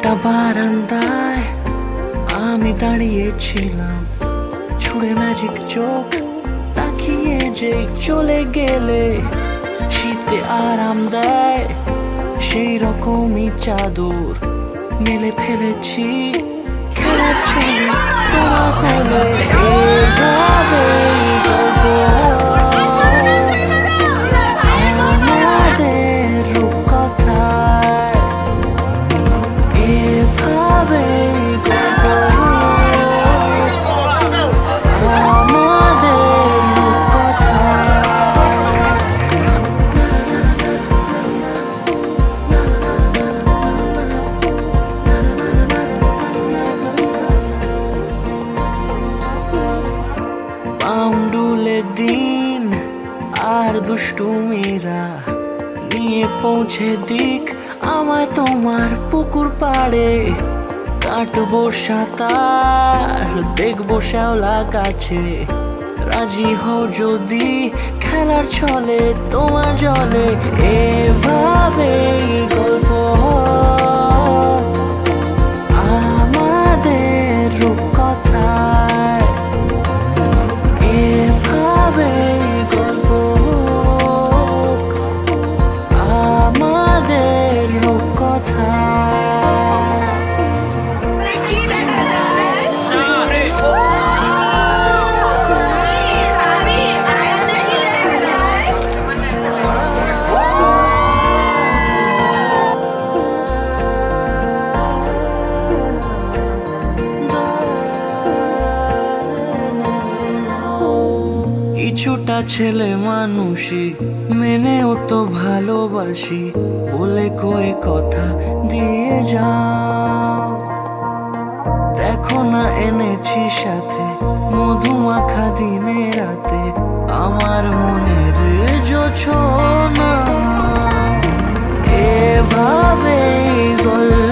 একটা বারান্দায় আমি দাঁড়িয়েছিলাম, ছুঁড়ে ম্যাজিক চোখ তাকিয়ে যে চলে গেলে শীতে আরাম দেয় সেই রকমই চাদর মেলে ফেলেছি খেলার ছবি তোমার কোলে। এভাবেই গল্প আমাদের রূপকথায়, এভাবেই গল্প আমাদের পাউন্ডুলে দিন আর দুষ্টুমিরা নিয়ে পৌঁছে দিক আমায় তোমার পুকুর পাড়ে। কাটবো সাঁতার, দেখবো শ্যাওলা গাছে, রাজি হও যদি খেলার ছলে তোমার জলে। এভাবেই গল্প আমাদের রূপকথায়, এভাবেই গল্প আমাদের রূপকথায়। কিছুটা ছেলে মানুষই মেনেও তো ভালোবাসি, বলে কয়ে কথা দিয়ে যাও। দেখো না এনেছি সাথে মধুমাখা দিনে রাতে আমার মনের জোছনা। এভাবেই গল্প